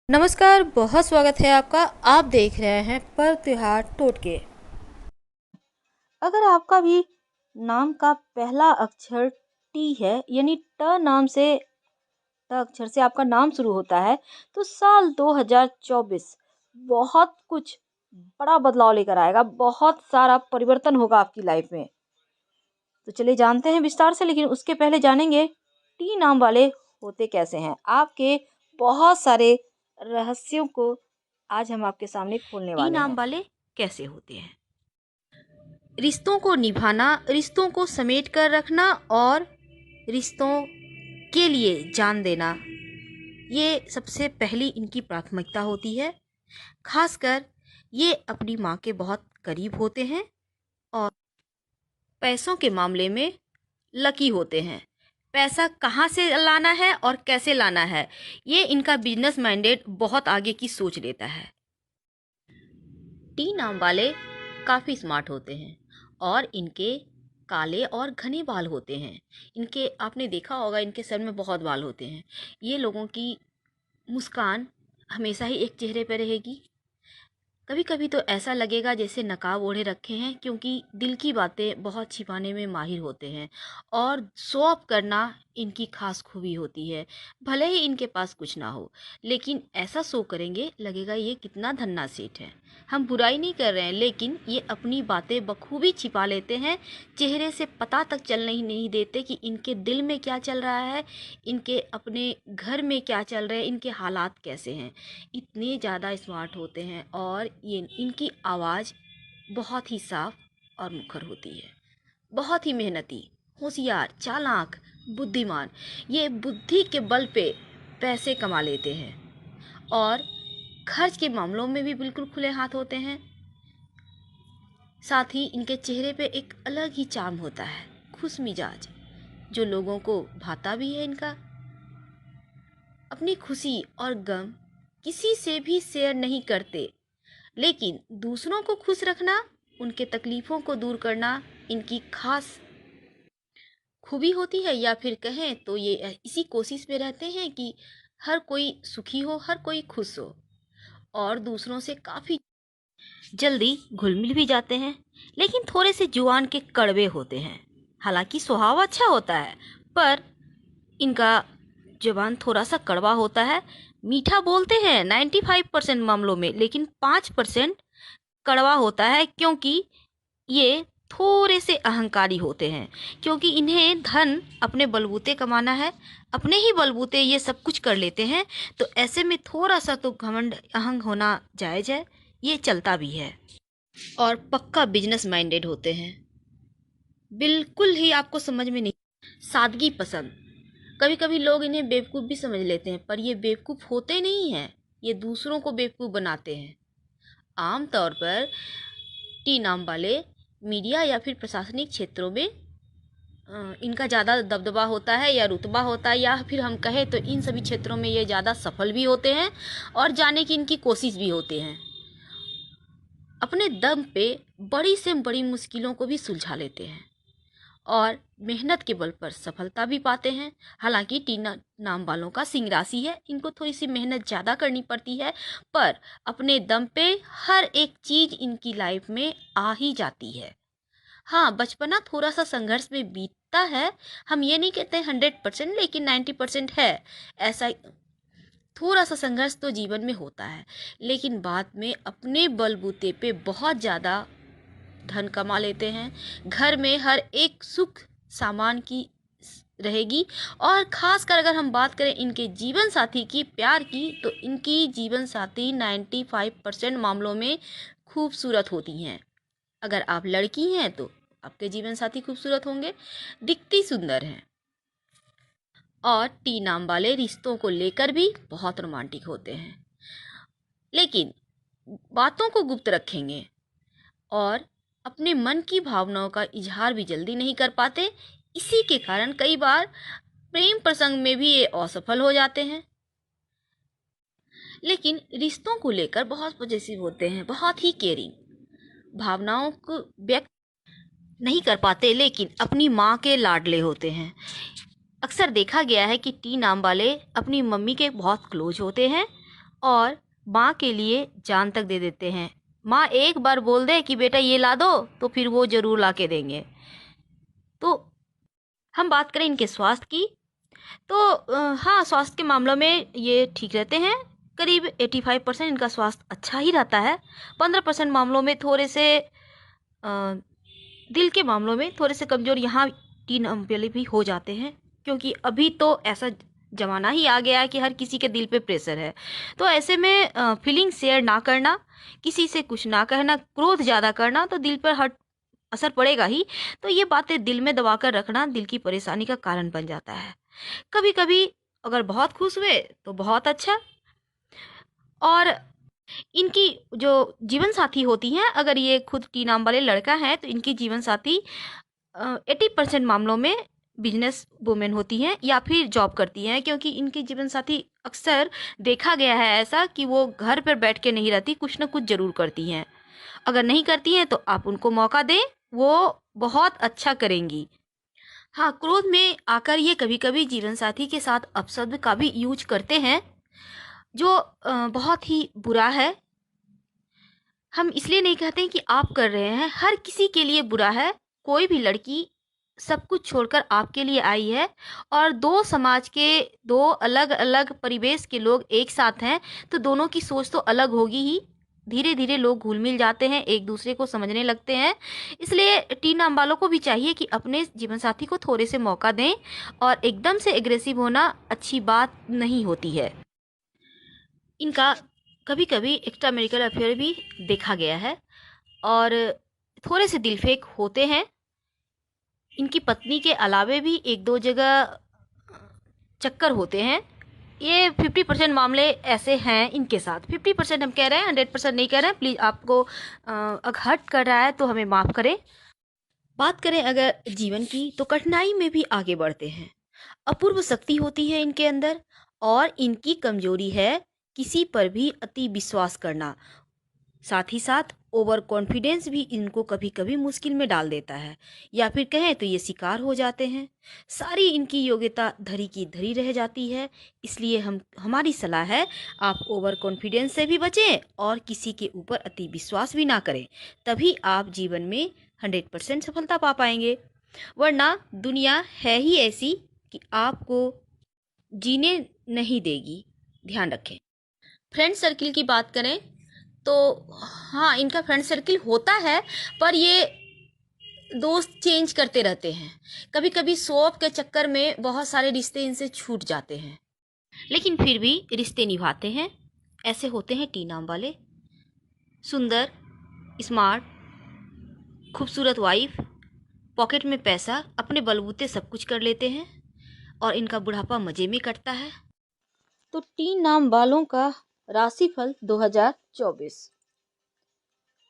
नमस्कार, बहुत स्वागत है आपका। आप देख रहे हैं पर त्योहार टोटके। अगर आपका भी नाम का पहला अक्षर टी है, यानी ट अक्षर से आपका नाम शुरू होता है, तो साल 2024 बहुत कुछ बड़ा बदलाव लेकर आएगा। बहुत सारा परिवर्तन होगा आपकी लाइफ में। तो चलिए जानते हैं विस्तार से, लेकिन उसके पहले जानेंगे टी नाम वाले होते कैसे हैं। आपके बहुत सारे रहस्यों को आज हम आपके सामने खोलने वाले हैं। वाले कैसे होते हैं? रिश्तों को निभाना, रिश्तों को समेट कर रखना और रिश्तों के लिए जान देना, ये सबसे पहली इनकी प्राथमिकता होती है। खासकर ये अपनी माँ के बहुत करीब होते हैं और पैसों के मामले में लकी होते हैं। पैसा कहाँ से लाना है और कैसे लाना है, ये इनका बिजनेस माइंडेड बहुत आगे की सोच लेता है। टी नाम वाले काफ़ी स्मार्ट होते हैं और इनके काले और घने बाल होते हैं। इनके आपने देखा होगा, इनके सर में बहुत बाल होते हैं। ये लोगों की मुस्कान हमेशा ही एक चेहरे पर रहेगी। कभी कभी तो ऐसा लगेगा जैसे नकाब ओढ़े रखे हैं, क्योंकि दिल की बातें बहुत छिपाने में माहिर होते हैं और शो ऑफ करना इनकी खास खूबी होती है। भले ही इनके पास कुछ ना हो, लेकिन ऐसा शो करेंगे लगेगा ये कितना धन्ना सेठ है। हम बुराई नहीं कर रहे हैं, लेकिन ये अपनी बातें बखूबी छिपा लेते हैं। चेहरे से पता तक चलने ही नहीं देते कि इनके दिल में क्या चल रहा है, इनके अपने घर में क्या चल रहा है, इनके हालात कैसे हैं। इतने ज़्यादा स्मार्ट होते हैं और ये इनकी आवाज़ बहुत ही साफ और मुखर होती है। बहुत ही मेहनती, होशियार, चालाक, बुद्धिमान। ये बुद्धि के बल पे पैसे कमा लेते हैं और खर्च के मामलों में भी बिल्कुल खुले हाथ होते हैं। साथ ही इनके चेहरे पे एक अलग ही चार्म होता है, खुश मिजाज, जो लोगों को भाता भी है। इनका अपनी खुशी और गम किसी से भी शेयर नहीं करते, लेकिन दूसरों को खुश रखना, उनके तकलीफ़ों को दूर करना इनकी खास खूबी होती है। या फिर कहें तो ये इसी कोशिश में रहते हैं कि हर कोई सुखी हो, हर कोई खुश हो, और दूसरों से काफ़ी जल्दी घुल मिल भी जाते हैं। लेकिन थोड़े से जुबान के कड़वे होते हैं। हालांकि स्वभाव अच्छा होता है, पर इनका जुबान थोड़ा सा कड़वा होता है। मीठा बोलते हैं 95% मामलों में, लेकिन 5% कड़वा होता है, क्योंकि ये थोड़े से अहंकारी होते हैं। क्योंकि इन्हें धन अपने बलबूते कमाना है, अपने ही बलबूते ये सब कुछ कर लेते हैं। तो ऐसे में थोड़ा सा तो घमंड अहंग होना जायज़ है, ये चलता भी है। और पक्का बिजनेस माइंडेड होते हैं। बिल्कुल ही आपको समझ में नहीं, सादगी पसंद। कभी कभी लोग इन्हें बेवकूफ़ भी समझ लेते हैं, पर ये बेवकूफ़ होते नहीं हैं, ये दूसरों को बेवकूफ़ बनाते हैं। आम तौर पर टी नाम वाले मीडिया या फिर प्रशासनिक क्षेत्रों में इनका ज़्यादा दबदबा होता है या रुतबा होता है, या फिर हम कहें तो इन सभी क्षेत्रों में ये ज़्यादा सफल भी होते हैं और जाने की इनकी कोशिश भी होते हैं। अपने दम पे बड़ी से बड़ी मुश्किलों को भी सुलझा लेते हैं और मेहनत के बल पर सफलता भी पाते हैं। हालांकि टीना नाम वालों का सिंह राशि है, इनको थोड़ी सी मेहनत ज़्यादा करनी पड़ती है, पर अपने दम पे हर एक चीज़ इनकी लाइफ में आ ही जाती है। हाँ, बचपना थोड़ा सा संघर्ष में बीतता है। हम ये नहीं कहते 100%, लेकिन 90% है। ऐसा थोड़ा सा संघर्ष तो जीवन में होता है, लेकिन बाद में अपने बलबूते पे बहुत ज़्यादा धन कमा लेते हैं। घर में हर एक सुख सामान की रहेगी। और खासकर अगर हम बात करें इनके जीवन साथी की, प्यार की, तो इनकी जीवन साथी 95% मामलों में खूबसूरत होती हैं। अगर आप लड़की हैं तो आपके जीवन साथी खूबसूरत होंगे, दिखती सुंदर हैं। और टी नाम वाले रिश्तों को लेकर भी बहुत रोमांटिक होते हैं, लेकिन बातों को गुप्त रखेंगे और अपने मन की भावनाओं का इजहार भी जल्दी नहीं कर पाते। इसी के कारण कई बार प्रेम प्रसंग में भी ये असफल हो जाते हैं। लेकिन रिश्तों को लेकर बहुत पॉजिटिव होते हैं, बहुत ही केयरिंग, भावनाओं को व्यक्त नहीं कर पाते, लेकिन अपनी माँ के लाडले होते हैं। अक्सर देखा गया है कि टी नाम वाले अपनी मम्मी के बहुत क्लोज होते हैं और माँ के लिए जान तक दे देते हैं। माँ एक बार बोल दे कि बेटा ये ला दो, तो फिर वो ज़रूर ला के देंगे। तो हम बात करें इनके स्वास्थ्य की, तो हाँ, स्वास्थ्य के मामलों में ये ठीक रहते हैं। करीब 85% इनका स्वास्थ्य अच्छा ही रहता है। 15% मामलों में थोड़े से दिल के मामलों में थोड़े से कमज़ोर यहाँ टीन वाले भी हो जाते हैं, क्योंकि अभी तो ऐसा ज़माना ही आ गया है कि हर किसी के दिल पे प्रेशर है। तो ऐसे में फीलिंग शेयर ना करना, किसी से कुछ ना कहना, क्रोध ज़्यादा करना तो दिल पर हट असर पड़ेगा ही। तो ये बातें दिल में दबा कर रखना दिल की परेशानी का कारण बन जाता है। कभी कभी अगर बहुत खुश हुए तो बहुत अच्छा। और इनकी जो जीवन साथी होती हैं, अगर ये खुद टी नाम वाले लड़का है तो इनकी जीवन साथी 80% मामलों में बिजनेस वुमेन होती हैं या फिर जॉब करती हैं, क्योंकि इनकी जीवन साथी अक्सर देखा गया है ऐसा कि वो घर पर बैठ के नहीं रहती, कुछ ना कुछ ज़रूर करती हैं। अगर नहीं करती हैं तो आप उनको मौका दें, वो बहुत अच्छा करेंगी। हाँ, क्रोध में आकर ये कभी कभी जीवन साथी के साथ अपशब्द का भी यूज करते हैं, जो बहुत ही बुरा है। हम इसलिए नहीं कहते हैं कि आप कर रहे हैं, हर किसी के लिए बुरा है। कोई भी लड़की सब कुछ छोड़कर आपके लिए आई है, और दो समाज के, दो अलग अलग परिवेश के लोग एक साथ हैं, तो दोनों की सोच तो अलग होगी ही। धीरे धीरे लोग घुल मिल जाते हैं, एक दूसरे को समझने लगते हैं। इसलिए टीन नाम वालों को भी चाहिए कि अपने जीवन साथी को थोड़े से मौका दें, और एकदम से एग्रेसिव होना अच्छी बात नहीं होती है। इनका कभी कभी एक्स्ट्रा मैरिटल अफेयर भी देखा गया है, और थोड़े से दिलफेक होते हैं। इनकी पत्नी के अलावे भी एक दो जगह चक्कर होते हैं। ये 50% मामले ऐसे हैं इनके साथ। 50% हम कह रहे हैं, 100% नहीं कह रहे हैं। प्लीज़ आपको अगर हर्ट कर रहा है तो हमें माफ़ करें। बात करें अगर जीवन की, तो कठिनाई में भी आगे बढ़ते हैं। अपूर्व शक्ति होती है इनके अंदर, और इनकी कमजोरी है किसी पर भी अति विश्वास करना। साथ ही साथ ओवर कॉन्फिडेंस भी इनको कभी कभी मुश्किल में डाल देता है, या फिर कहें तो ये शिकार हो जाते हैं। सारी इनकी योग्यता धरी की धरी रह जाती है। इसलिए हमारी सलाह है, आप ओवर कॉन्फिडेंस से भी बचें और किसी के ऊपर अति विश्वास भी ना करें। तभी आप जीवन में 100% सफलता पा पाएंगे। वरना दुनिया है ही ऐसी कि आपको जीने नहीं देगी। ध्यान रखें। फ्रेंड सर्किल की बात करें तो हाँ, इनका फ्रेंड सर्किल होता है, पर ये दोस्त चेंज करते रहते हैं। कभी कभी शो ऑफ के चक्कर में बहुत सारे रिश्ते इनसे छूट जाते हैं, लेकिन फिर भी रिश्ते निभाते हैं। ऐसे होते हैं टी नाम वाले। सुंदर, स्मार्ट, खूबसूरत वाइफ, पॉकेट में पैसा, अपने बलबूते सब कुछ कर लेते हैं, और इनका बुढ़ापा मजे में कटता है। तो टी नाम वालों का राशिफल 2024।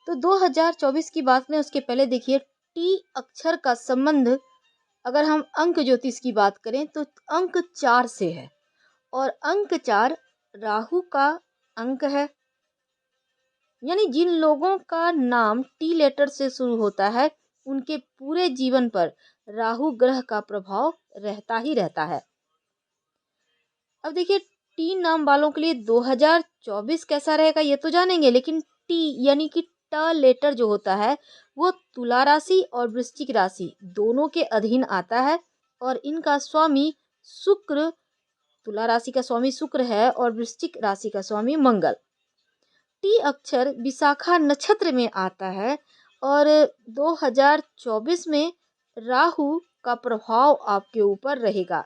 तो 2024 की बात करें उसके पहले देखिए, टी अक्षर का संबंध, अगर हम अंक ज्योतिष की बात करें तो अंक 4 से है, और अंक 4 राहु का अंक है। यानी जिन लोगों का नाम टी लेटर से शुरू होता है, उनके पूरे जीवन पर राहु ग्रह का प्रभाव रहता ही रहता है। अब देखिए, टी नाम वालों के लिए 2024 कैसा रहेगा ये तो जानेंगे, लेकिन टी यानी कि ट लेटर जो होता है, वो तुला राशि और वृश्चिक राशि दोनों के अधीन आता है, और इनका स्वामी शुक्र, तुला राशि का स्वामी शुक्र है और वृश्चिक राशि का स्वामी मंगल। टी अक्षर विशाखा नक्षत्र में आता है, और 2024 में राहु का प्रभाव आपके ऊपर रहेगा।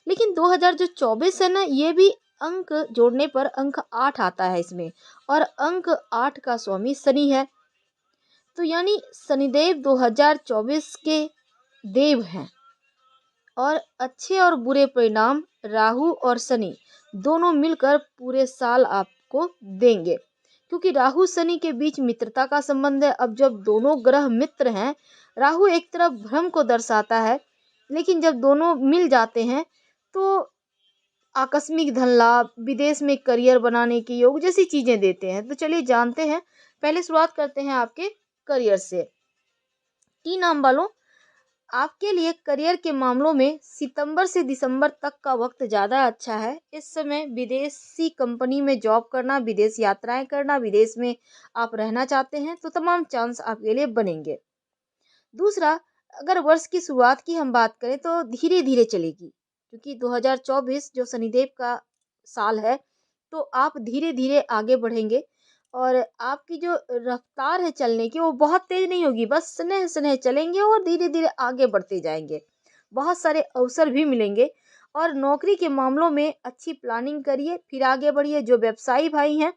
लेकिन 2024 है ना, ये भी अंक जोड़ने पर अंक 8 आता है इसमें, और अंक 8 का स्वामी शनि है। तो यानी शनिदेव 2024 के देव हैं, और अच्छे और बुरे परिणाम राहु और शनि दोनों मिलकर पूरे साल आपको देंगे, क्योंकि राहु शनि के बीच मित्रता का संबंध है। अब जब दोनों ग्रह मित्र हैं, राहु एक तरफ भ्रम को दर्शाता है, लेकिन जब दोनों मिल जाते हैं तो आकस्मिक धन लाभ, विदेश में करियर बनाने के योग जैसी चीजें देते हैं। तो चलिए जानते हैं, पहले शुरुआत करते हैं आपके करियर से। टी नाम वालों, आपके लिए करियर के मामलों में सितंबर से दिसंबर तक का वक्त ज़्यादा अच्छा है। इस समय विदेशी कंपनी में जॉब करना, विदेश यात्राएं करना, विदेश में आप रहना चाहते हैं तो तमाम चांस आपके लिए बनेंगे। दूसरा, अगर वर्ष की शुरुआत की हम बात करें तो धीरे धीरे चलेगी, क्योंकि 2024 जो शनिदेव का साल है, तो आप धीरे धीरे आगे बढ़ेंगे और आपकी जो रफ्तार है चलने की वो बहुत तेज नहीं होगी, बस स्नेह स्नेह चलेंगे और धीरे धीरे आगे बढ़ते जाएंगे। बहुत सारे अवसर भी मिलेंगे और नौकरी के मामलों में अच्छी प्लानिंग करिए, फिर आगे बढ़िए। जो व्यवसायी भाई हैं,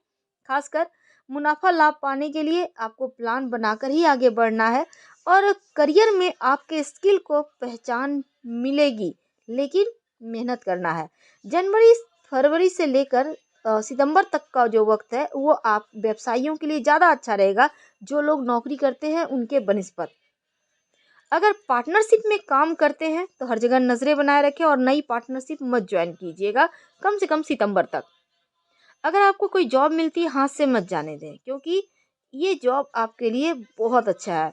खासकर मुनाफा लाभ पाने के लिए आपको प्लान बनाकर ही आगे बढ़ना है और करियर में आपके स्किल को पहचान मिलेगी, लेकिन मेहनत करना है। जनवरी फरवरी से लेकर सितंबर तक का जो वक्त है वो आप व्यवसायियों के लिए ज़्यादा अच्छा रहेगा, जो लोग नौकरी करते हैं उनके बनिस्पत। अगर पार्टनरशिप में काम करते हैं तो हर जगह नज़रें बनाए रखें और नई पार्टनरशिप मत ज्वाइन कीजिएगा, कम से कम सितंबर तक। अगर आपको कोई जॉब मिलती है, हाथ से मत जाने दें, क्योंकि ये जॉब आपके लिए बहुत अच्छा है।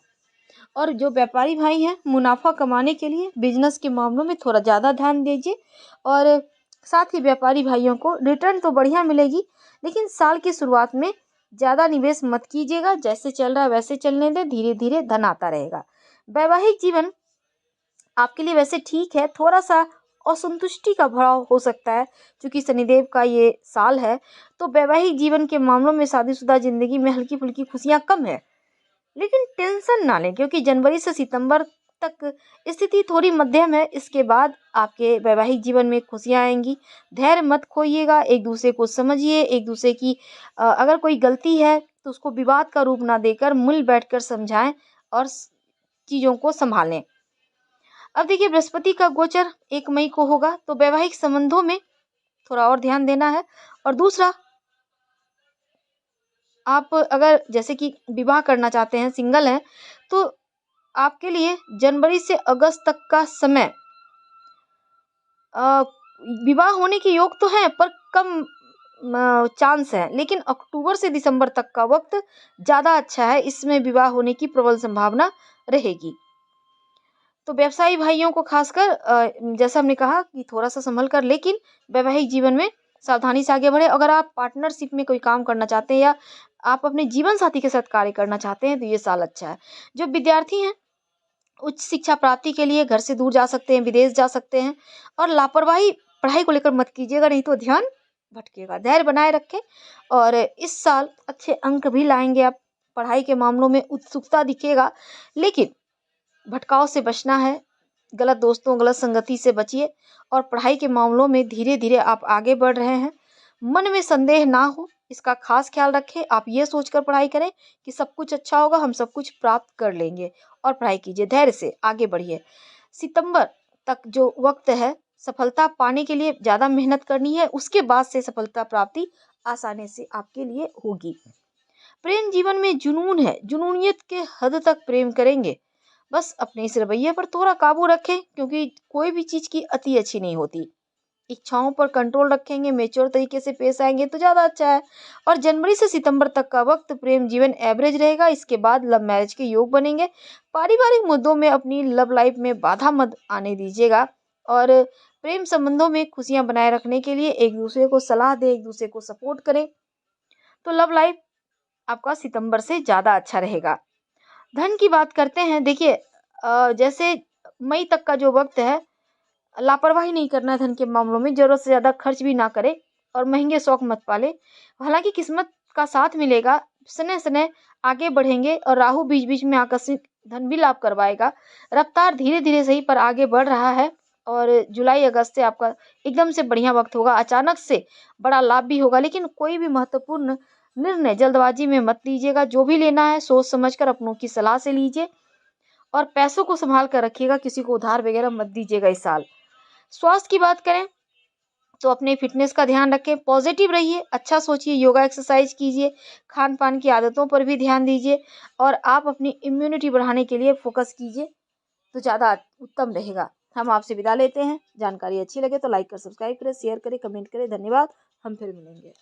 और जो व्यापारी भाई हैं, मुनाफा कमाने के लिए बिजनेस के मामलों में थोड़ा ज़्यादा ध्यान दीजिए और साथ ही व्यापारी भाइयों को रिटर्न तो बढ़िया मिलेगी, लेकिन साल की शुरुआत में ज़्यादा निवेश मत कीजिएगा। जैसे चल रहा है वैसे चलने दें, धीरे धीरे धन आता रहेगा। वैवाहिक जीवन आपके लिए वैसे ठीक है, थोड़ा सा असंतुष्टि का भाव हो सकता है, क्योंकि शनिदेव का ये साल है। तो वैवाहिक जीवन के मामलों में शादीशुदा जिंदगी में हल्की फुल्की खुशियाँ कम है, लेकिन टेंशन ना लें, क्योंकि जनवरी से सितंबर तक स्थिति थोड़ी मध्यम है। इसके बाद आपके वैवाहिक जीवन में खुशियां आएंगी। धैर्य मत खोइएगा, एक दूसरे को समझिए, एक दूसरे की अगर कोई गलती है तो उसको विवाद का रूप ना देकर मिल बैठकर समझाएं और चीज़ों को संभालें। अब देखिए, बृहस्पति का गोचर 1 मई को होगा, तो वैवाहिक संबंधों में थोड़ा और ध्यान देना है। और दूसरा, आप अगर जैसे कि विवाह करना चाहते हैं, सिंगल हैं, तो आपके लिए जनवरी से अगस्त तक का समय विवाह होने के योग तो हैं, पर कम चांस है। लेकिन अक्टूबर से दिसंबर तक का वक्त ज़्यादा अच्छा है, इसमें विवाह होने की प्रबल संभावना रहेगी। तो व्यवसायी भाइयों को खासकर जैसा हमने कहा कि थोड़ा सा संभल कर, लेकिन वैवाहिक जीवन में सावधानी से आगे बढ़े। अगर आप पार्टनरशिप में कोई काम करना चाहते हैं या आप अपने जीवन साथी के साथ कार्य करना चाहते हैं तो ये साल अच्छा है। जो विद्यार्थी हैं, उच्च शिक्षा प्राप्ति के लिए घर से दूर जा सकते हैं, विदेश जा सकते हैं। और लापरवाही पढ़ाई को लेकर मत कीजिएगा, नहीं तो ध्यान भटकेगा। धैर्य बनाए रखें और इस साल अच्छे अंक भी लाएंगे आप। पढ़ाई के मामलों में उत्सुकता दिखेगा, लेकिन भटकाव से बचना है। गलत दोस्तों, गलत संगति से बचिए और पढ़ाई के मामलों में धीरे धीरे आप आगे बढ़ रहे हैं। मन में संदेह ना हो, इसका खास ख्याल रखें। आप ये सोचकर पढ़ाई करें कि सब कुछ अच्छा होगा, हम सब कुछ प्राप्त कर लेंगे, और पढ़ाई कीजिए, धैर्य से आगे बढ़िए। सितंबर तक जो वक्त है, सफलता पाने के लिए ज़्यादा मेहनत करनी है, उसके बाद से सफलता प्राप्ति आसानी से आपके लिए होगी। प्रेम जीवन में जुनून है, जुनूनियत के हद तक प्रेम करेंगे। बस अपने इस रवैये पर थोड़ा काबू रखें, क्योंकि कोई भी चीज़ की अति अच्छी नहीं होती। इच्छाओं पर कंट्रोल रखेंगे, मेच्योर तरीके से पेश आएंगे तो ज़्यादा अच्छा है। और जनवरी से सितंबर तक का वक्त प्रेम जीवन एवरेज रहेगा, इसके बाद लव मैरिज के योग बनेंगे। पारिवारिक मुद्दों में अपनी लव लाइफ में बाधा मत आने दीजिएगा और प्रेम संबंधों में खुशियां बनाए रखने के लिए एक दूसरे को सलाह दें, एक दूसरे को सपोर्ट करें, तो लव लाइफ आपका सितंबर से ज़्यादा अच्छा रहेगा। धन की बात करते हैं। देखिए, जैसे मई तक का जो वक्त है, लापरवाही नहीं करना है धन के मामलों में, ज़रूरत से ज़्यादा खर्च भी ना करें और महंगे शौक मत पालें। हालांकि किस्मत का साथ मिलेगा, स्नेह स्नेह आगे बढ़ेंगे और राहु बीच बीच में आकस्मिक धन भी लाभ करवाएगा। रफ्तार धीरे धीरे सही पर आगे बढ़ रहा है और जुलाई अगस्त से आपका एकदम से बढ़िया वक्त होगा। अचानक से बड़ा लाभ भी होगा, लेकिन कोई भी महत्वपूर्ण निर्णय जल्दबाजी में मत लीजिएगा। जो भी लेना है सोच समझकर अपनों की सलाह से लीजिए और पैसों को संभाल कर रखिएगा, किसी को उधार वगैरह मत दीजिएगा इस साल। स्वास्थ्य की बात करें तो अपने फिटनेस का ध्यान रखें, पॉजिटिव रहिए, अच्छा सोचिए, योगा एक्सरसाइज कीजिए, खान पान की आदतों पर भी ध्यान दीजिए और आप अपनी इम्यूनिटी बढ़ाने के लिए फोकस कीजिए तो ज़्यादा उत्तम रहेगा। हम आपसे विदा लेते हैं। जानकारी अच्छी लगे तो लाइक कर, सब्सक्राइब करें, शेयर करें, कमेंट करें। धन्यवाद। हम फिर मिलेंगे।